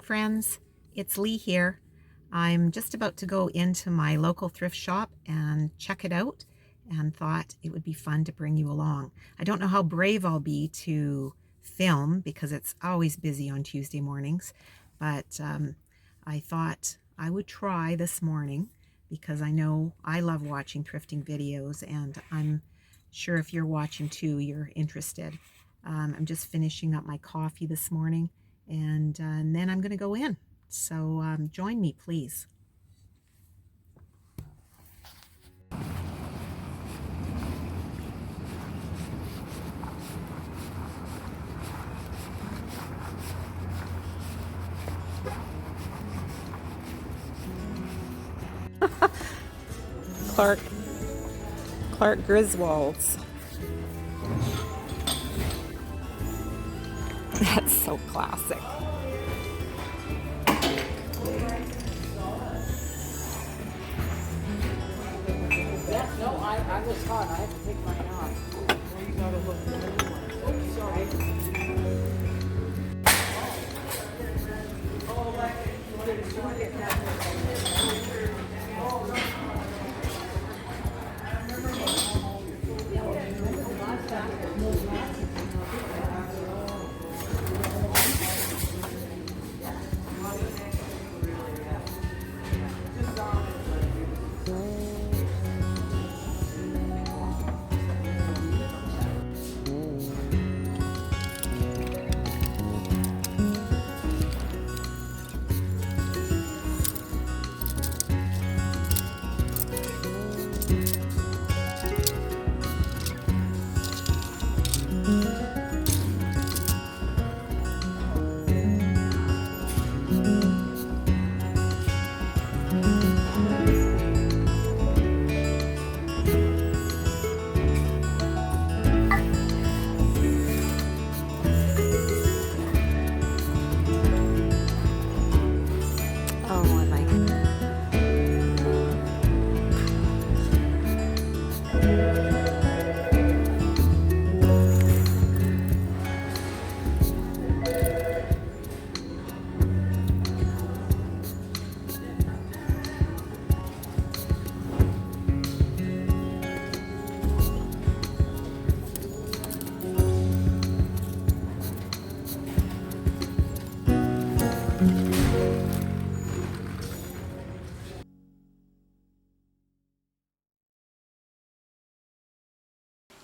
friends, it's Lee here. I'm just about to go into my local thrift shop and check it out and thought it would be fun to bring you along. I don't know how brave I'll be to film because it's always busy on Tuesday mornings, but I thought I would try this morning because I know I love watching thrifting videos, and I'm sure if you're watching too, you're interested. I'm just finishing up my coffee this morning, and then I'm going to go in. So join me, please. Clark Griswold's. That's so classic. No, I was hot. I had to take mine off. Well, you gotta look for the new one. Oops, sorry. Oh, like you get that.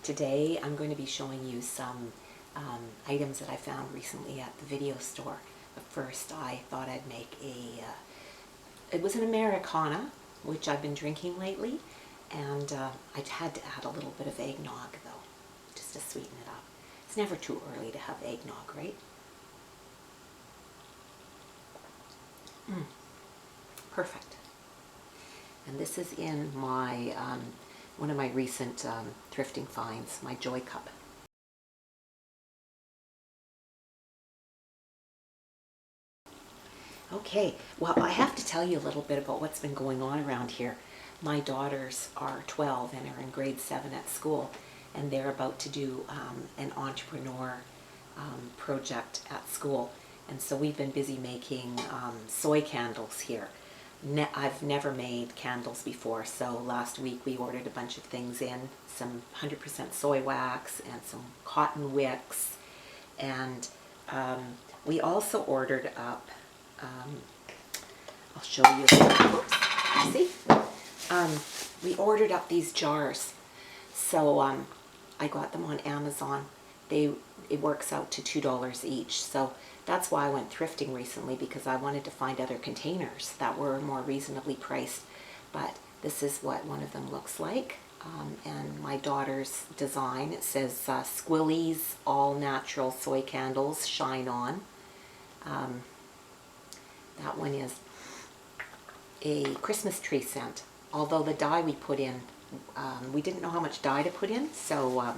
Today I'm going to be showing you some items that I found recently at the video store. But first I thought I'd make it was an Americana, which I've been drinking lately, and I had to add a little bit of eggnog though, just to sweeten it up. It's never too early to have eggnog, right? Perfect. And this is in my one of my recent thrifting finds, my Joy Cup. Okay, well, I have to tell you a little bit about what's been going on around here. My daughters are 12 and are in grade 7 at school, and they're about to do an entrepreneur project at school. And so we've been busy making soy candles here. I've never made candles before, so last week we ordered a bunch of things in, some 100% soy wax and some cotton wicks, and we also ordered up, I'll show you, oops, see? We ordered up these jars, so I got them on Amazon. It works out to $2 each, so that's why I went thrifting recently, because I wanted to find other containers that were more reasonably priced. But this is what one of them looks like, and my daughter's design, it says Squilly's All Natural Soy Candles Shine On. That one is a Christmas tree scent, although the dye we put in, we didn't know how much dye to put in, so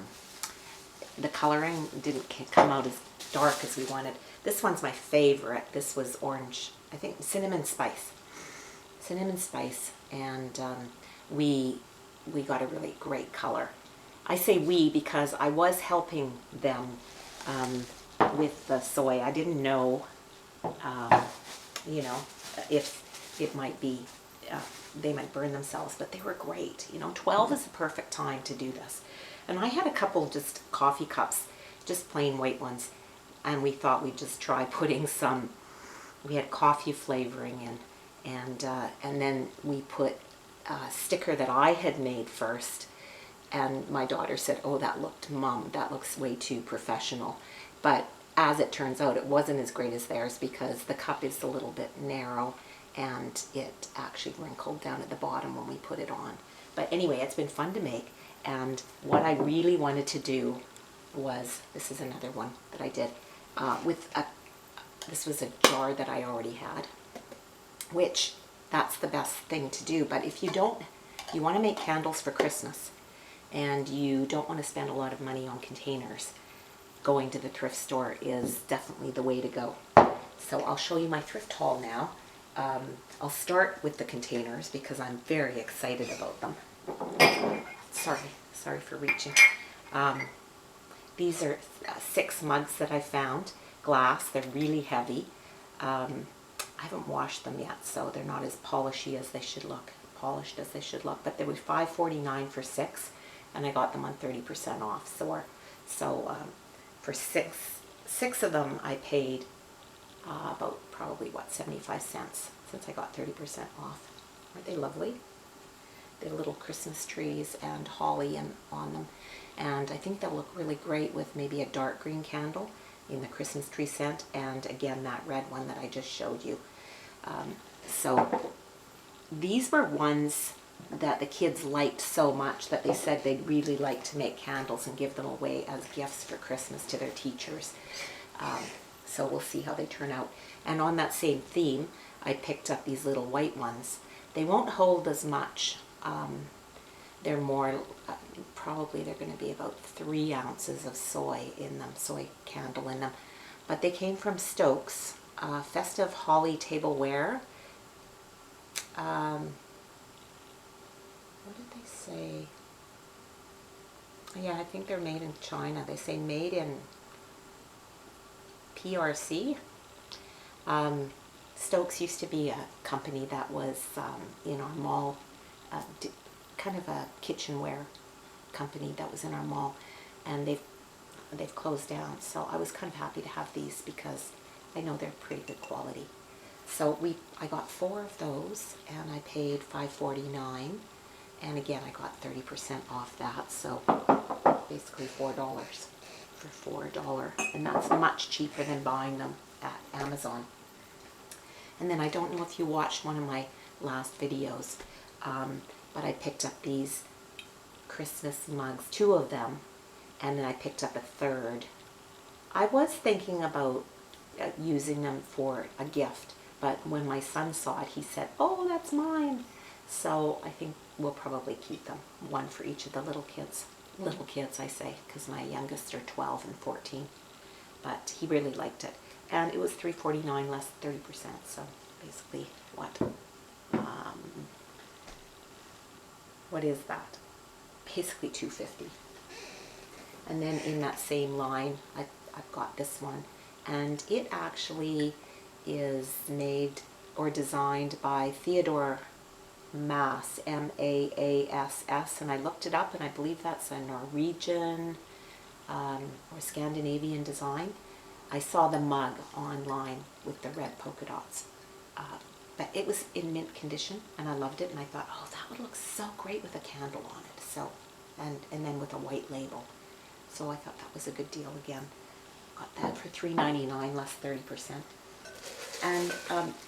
the coloring didn't come out as dark as we wanted. This one's my favorite. This was orange, I think cinnamon spice. Cinnamon spice, and we got a really great color. I say we because I was helping them with the soy. I didn't know you know, if it might be, they might burn themselves, but they were great. You know, 12 is the perfect time to do this. And I had a couple just coffee cups, just plain white ones, and we thought we'd just try putting some, we had coffee flavoring in, and then we put a sticker that I had made first, and my daughter said, oh, that looked, Mom, that looks way too professional. But as it turns out, it wasn't as great as theirs because the cup is a little bit narrow and it actually wrinkled down at the bottom when we put it on. But anyway, it's been fun to make. And what I really wanted to do was, this is another one that I did, this was a jar that I already had, which that's the best thing to do. But if you don't, you want to make candles for Christmas and you don't want to spend a lot of money on containers, going to the thrift store is definitely the way to go. So I'll show you my thrift haul now. I'll start with the containers because I'm very excited about them. Sorry for reaching. These are 6 mugs that I found, glass. They're really heavy. I haven't washed them yet, so they're not as polished as they should look. But they were $5.49 for 6, and I got them on 30% off. So for six of them, I paid about probably, 75 cents, since I got 30% off. Aren't they lovely? They're little Christmas trees and holly on them. And I think they'll look really great with maybe a dark green candle in the Christmas tree scent, and again, that red one that I just showed you. So these were ones that the kids liked so much that they said they'd really like to make candles and give them away as gifts for Christmas to their teachers. So we'll see how they turn out. And on that same theme, I picked up these little white ones. They won't hold as much. They're more, probably they're going to be about 3 ounces of soy in them, soy candle in them. But they came from Stokes, Festive Holly Tableware. What did they say? Yeah, I think they're made in China. They say made in PRC. Stokes used to be a company that was in our mall, kind of a kitchenware company that was in our mall, and they've closed down. So I was kind of happy to have these because I know they're pretty good quality. So I got 4 of those, and I paid $5.49, and again I got 30% off that, so basically $4 for $4, and that's much cheaper than buying them at Amazon. And then I don't know if you watched one of my last videos, but I picked up these Christmas mugs, 2 of them, and then I picked up a 3rd. I was thinking about using them for a gift, but when my son saw it, he said, oh, that's mine. So I think we'll probably keep them, 1 for each of the little kids. Little kids, I say, because my youngest are 12 and 14. But he really liked it. And it was $3.49 less 30%, so basically what is that? Basically $2.50. And then in that same line, I've got this one, and it actually is made or designed by Theodore Mass, M-A-A-S-S, and I looked it up, and I believe that's a Norwegian or Scandinavian design. I saw the mug online with the red polka dots, but it was in mint condition, and I loved it, and I thought, oh, that would look so great with a candle on it, so, and then with a white label. So I thought that was a good deal again. Got that for $3.99 less 30%. And,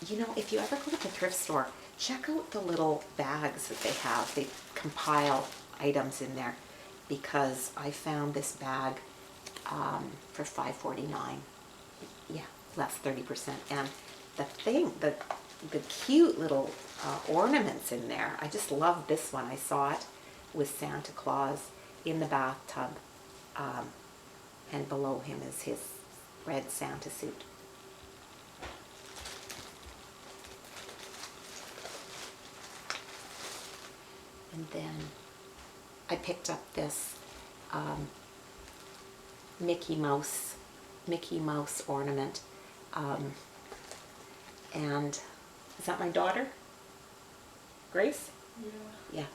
you know, if you ever go to the thrift store, check out the little bags that they have. They compile items in there, because I found this bag for $5.49. Yeah, less 30%. And the cute little ornaments in there. I just love this one. I saw it with Santa Claus in the bathtub, and below him is his red Santa suit. And then I picked up this Mickey Mouse ornament. And is that my daughter? Grace? Yeah.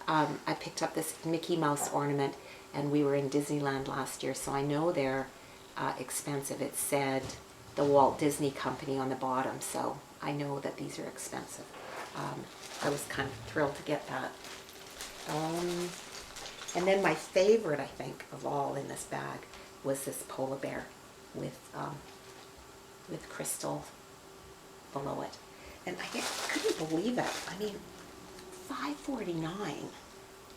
I picked up this Mickey Mouse ornament, and we were in Disneyland last year, so I know they're expensive. It said the Walt Disney Company on the bottom, so I know that these are expensive. I was kind of thrilled to get that. And then my favorite, I think, of all in this bag was this polar bear with crystal below it. And I couldn't believe it. I mean, $5.49.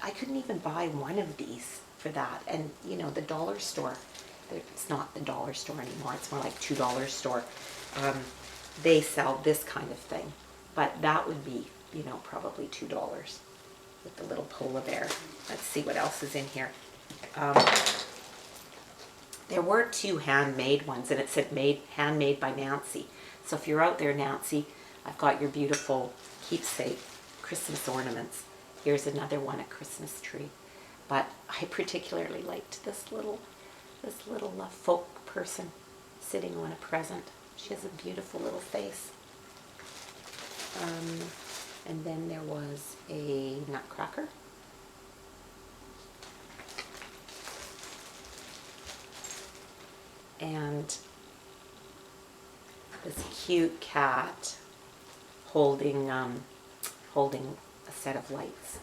I couldn't even buy one of these for that. And you know, the dollar store, it's not the dollar store anymore, it's more like $2 store. They sell this kind of thing, but that would be, you know, probably $2 with the little polar bear. Let's see what else is in here. There were 2 handmade ones, and it said handmade by Nancy. So if you're out there, Nancy, I've got your beautiful keepsake Christmas ornaments. Here's another one, a Christmas tree. But I particularly liked this little folk person sitting on a present. She has a beautiful little face. And then there was a nutcracker. And this cute cat holding a set of lights.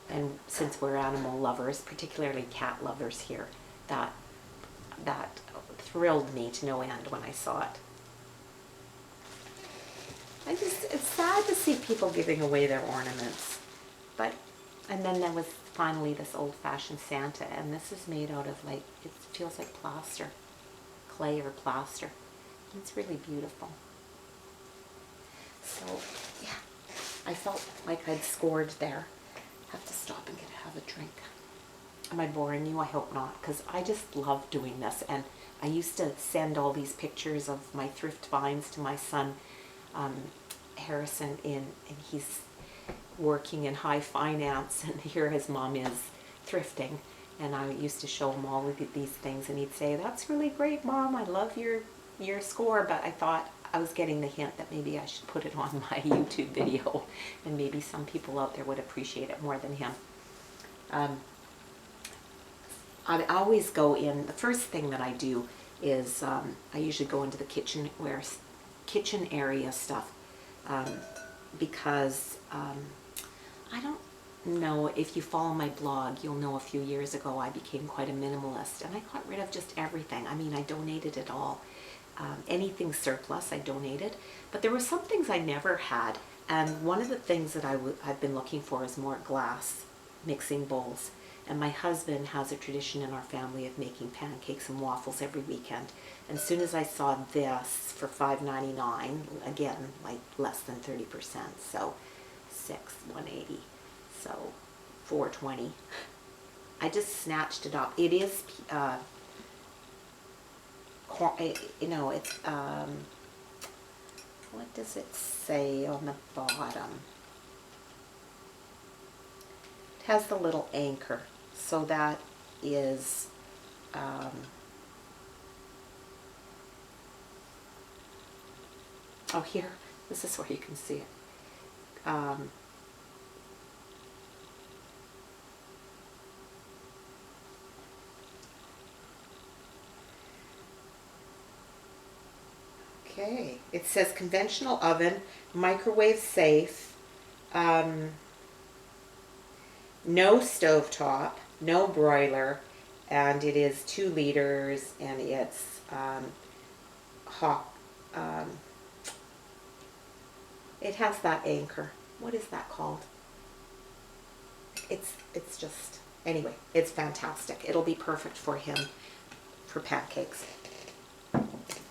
And since we're animal lovers, particularly cat lovers here, that thrilled me to no end when I saw it. It's sad to see people giving away their ornaments. And then there was finally this old-fashioned Santa, and this is made out of, like, it feels like plaster, clay or plaster. It's really beautiful. So, yeah, I felt like I'd scored there. Have to stop and have a drink. Am I boring you? I hope not, because I just love doing this. And I used to send all these pictures of my thrift finds to my son, Harrison, and he's working in high finance, and here his mom is thrifting. And I used to show him all of these things, and he'd say, "That's really great, Mom. I love your score." But I thought I was getting the hint that maybe I should put it on my YouTube video, and maybe some people out there would appreciate it more than him. I always go in, the first thing that I do is I usually go into the kitchen area stuff, because I don't know if you follow my blog, you'll know a few years ago I became quite a minimalist, and I got rid of just everything. I mean, I donated it all. Anything surplus I donated, but there were some things I never had, and one of the things that I've been looking for is more glass mixing bowls. And my husband has a tradition in our family of making pancakes and waffles every weekend. And as soon as I saw this for $5.99, again, like less than 30%, so $180, so $4.20, I just snatched it up. It is, you know, it's, what does it say on the bottom? It has the little anchor. So that is, oh, here, this is where you can see it. Okay, it says conventional oven, microwave safe, no stovetop, no broiler, and it is 2 liters, and it's hot. It has that anchor. What is that called? It's just, anyway, it's fantastic. It'll be perfect for him for pancakes.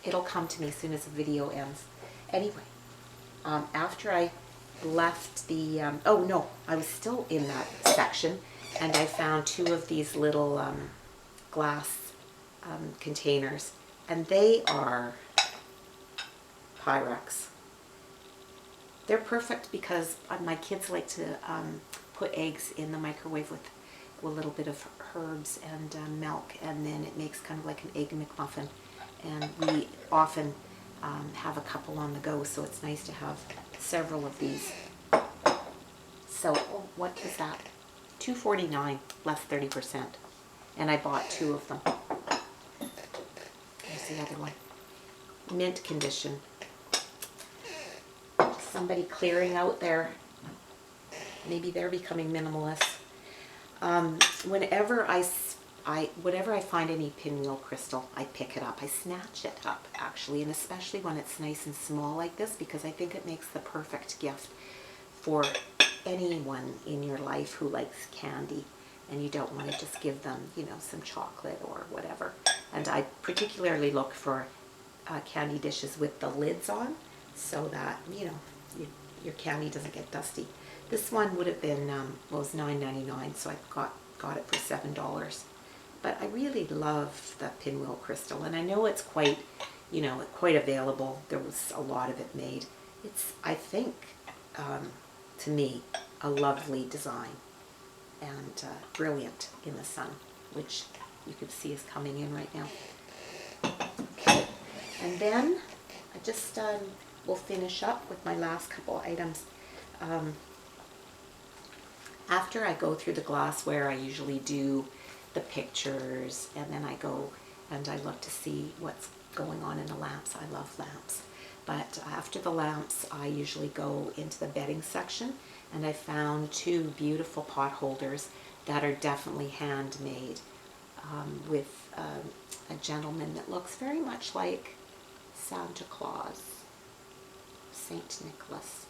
It'll come to me as soon as the video ends. Anyway, after I left the, oh no, I was still in that section, and I found 2 of these little glass containers, and they are Pyrex. They're perfect because my kids like to put eggs in the microwave with a little bit of herbs and milk, and then it makes kind of like an egg McMuffin. And we often have a couple on the go, so it's nice to have several of these. So, oh, what is that? $2.49, less 30%. And I bought 2 of them. There's the other one. Mint condition. Somebody clearing out their, maybe they're becoming minimalist. Whenever I find any pinwheel crystal, I pick it up. I snatch it up, actually, and especially when it's nice and small like this, because I think it makes the perfect gift for anyone in your life who likes candy, and you don't want to just give them, you know, some chocolate or whatever. And I particularly look for candy dishes with the lids on, so that, you know, your candy doesn't get dusty. This one would have been, well, it was $9.99, so I got it for $7. But I really love the pinwheel crystal, and I know it's quite, you know, quite available. There was a lot of it made. It's, I think, to me, a lovely design and brilliant in the sun, which you can see is coming in right now. Okay, and then I just will finish up with my last couple items. After I go through the glassware, I usually do the pictures, and then I go and I look to see what's going on in the lamps. I love lamps. But after the lamps, I usually go into the bedding section, and I found 2 beautiful pot holders that are definitely handmade, with a gentleman that looks very much like Santa Claus, Saint Nicholas.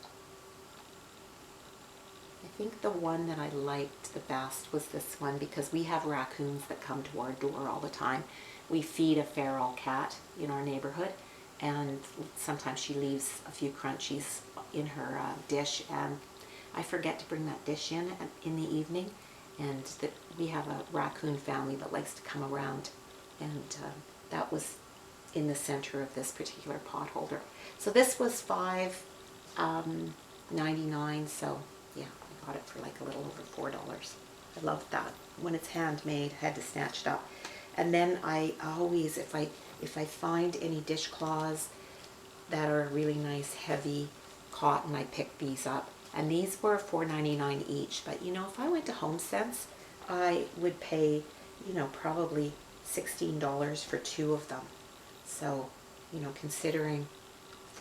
I think the one that I liked the best was this one, because we have raccoons that come to our door all the time. We feed a feral cat in our neighborhood, and sometimes she leaves a few crunchies in her dish, and I forget to bring that dish in the evening, and that we have a raccoon family that likes to come around, and that was in the center of this particular pot holder. So this was $5.99, so yeah, I got it for like a little over $4. I love that. When it's handmade, I had to snatch it up. And then I always, if I find any dishcloths that are really nice, heavy cotton, I pick these up. And these were $4.99 each. But you know, if I went to HomeSense, I would pay, you know, probably $16 for 2 of them. So, you know, considering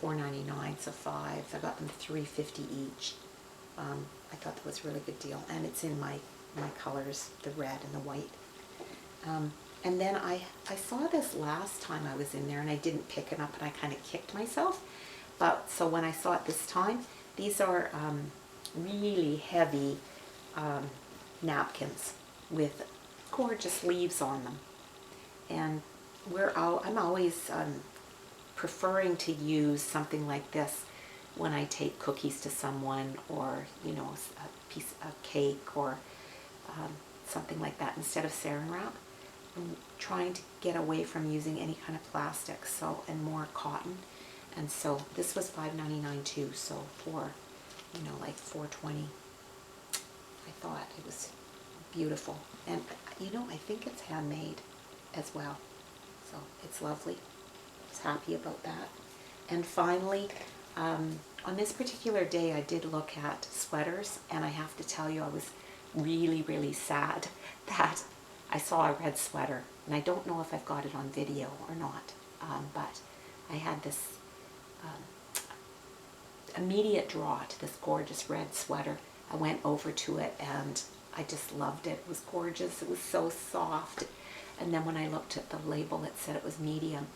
$4.99, so 5, I got them $3.50 each. I thought that was a really good deal, and it's in my colors, the red and the white. And then I saw this last time I was in there, and I didn't pick it up, and I kind of kicked myself. But so when I saw it this time, these are really heavy napkins with gorgeous leaves on them, and I'm always preferring to use something like this when I take cookies to someone, or, you know, a piece of cake, or something like that, instead of Saran wrap. I'm trying to get away from using any kind of plastic, so, and more cotton. And so this was $5.99 too, so for, you know, like $4.20. I thought it was beautiful, and you know, I think it's handmade as well, so it's lovely. I was happy about that. And finally, on this particular day, I did look at sweaters, and I have to tell you, I was really, really sad that I saw a red sweater, and I don't know if I've got it on video or not, but I had this immediate draw to this gorgeous red sweater. I went over to it, and I just loved it. It was gorgeous. It was so soft. And then when I looked at the label, it said it was medium,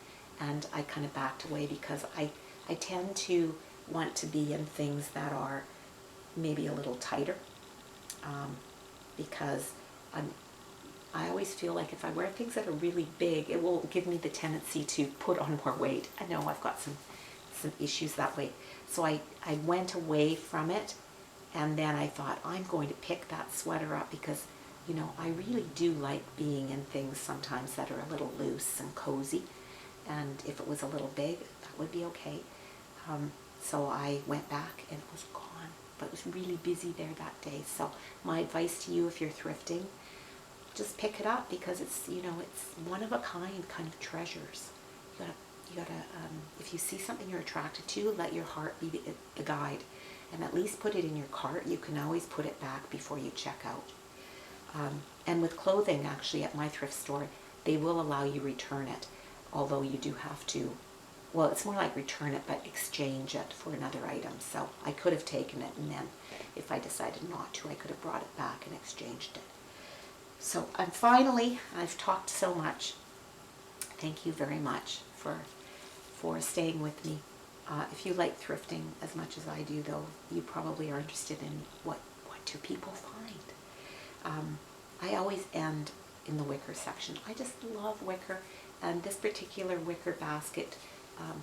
and I kind of backed away, because I tend to want to be in things that are maybe a little tighter, because I always feel like if I wear things that are really big, it will give me the tendency to put on more weight. I know I've got some issues that way. So I went away from it, and then I thought, I'm going to pick that sweater up, because, you know, I really do like being in things sometimes that are a little loose and cozy, and if it was a little big, that would be okay. So I went back, and it was gone, but it was really busy there that day. So my advice to you, if you're thrifting, just pick it up, because it's, you know, it's one of a kind of treasures. You gotta you gotta, if you see something you're attracted to, let your heart be the guide, and at least put it in your cart. You can always put it back before you check out. And with clothing, actually, at my thrift store, they will allow you return it, although you do have to, well, it's more like return it, but exchange it for another item. So I could have taken it, and then if I decided not to, I could have brought it back and exchanged it. So I've talked so much. Thank you very much for staying with me. If you like thrifting as much as I do, though, you probably are interested in what do people find. I always end in the wicker section. I just love wicker, and this particular wicker basket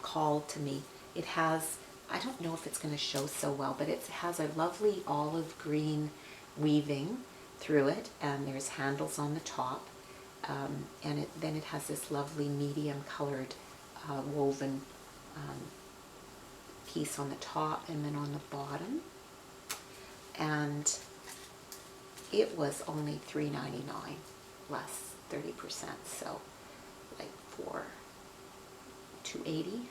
called to me. It has, I don't know if it's going to show so well, but it has a lovely olive green weaving through it, and there's handles on the top, and then it has this lovely medium colored woven piece on the top and then on the bottom, and it was only $3.99 less 30%, so like for $2.80.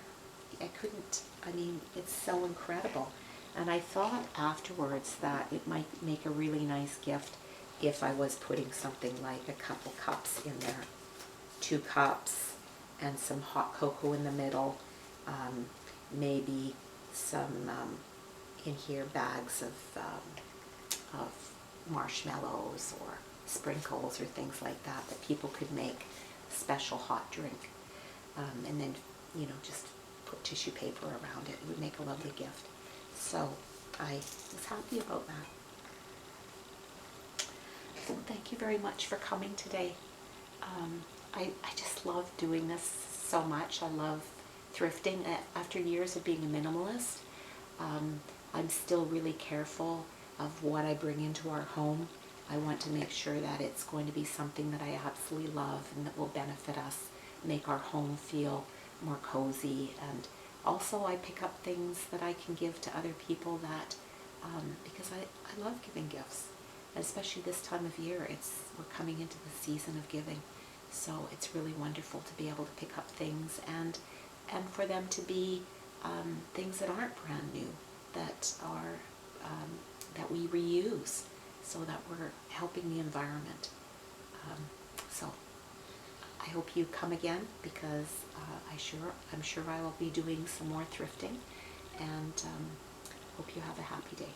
I mean, it's so incredible. And I thought afterwards that it might make a really nice gift if I was putting something like a couple cups in there, 2 cups and some hot cocoa in the middle, maybe some in here bags of marshmallows or sprinkles or things like that people could make special hot drink, and then just put tissue paper around it. It would make a lovely gift. So I was happy about that. So thank you very much for coming today. I just love doing this so much. I love thrifting. After years of being a minimalist, I'm still really careful of what I bring into our home. I want to make sure that it's going to be something that I absolutely love and that will benefit us, make our home feel more cozy. And also I pick up things that I can give to other people that, because I love giving gifts, especially this time of year. We're coming into the season of giving. So it's really wonderful to be able to pick up things and for them to be things that aren't brand new, that are that we reuse, so that we're helping the environment. So I hope you come again, because I'm sure I will be doing some more thrifting, and hope you have a happy day.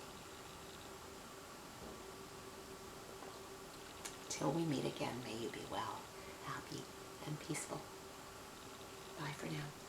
Till we meet again, may you be well, happy, and peaceful. Bye for now.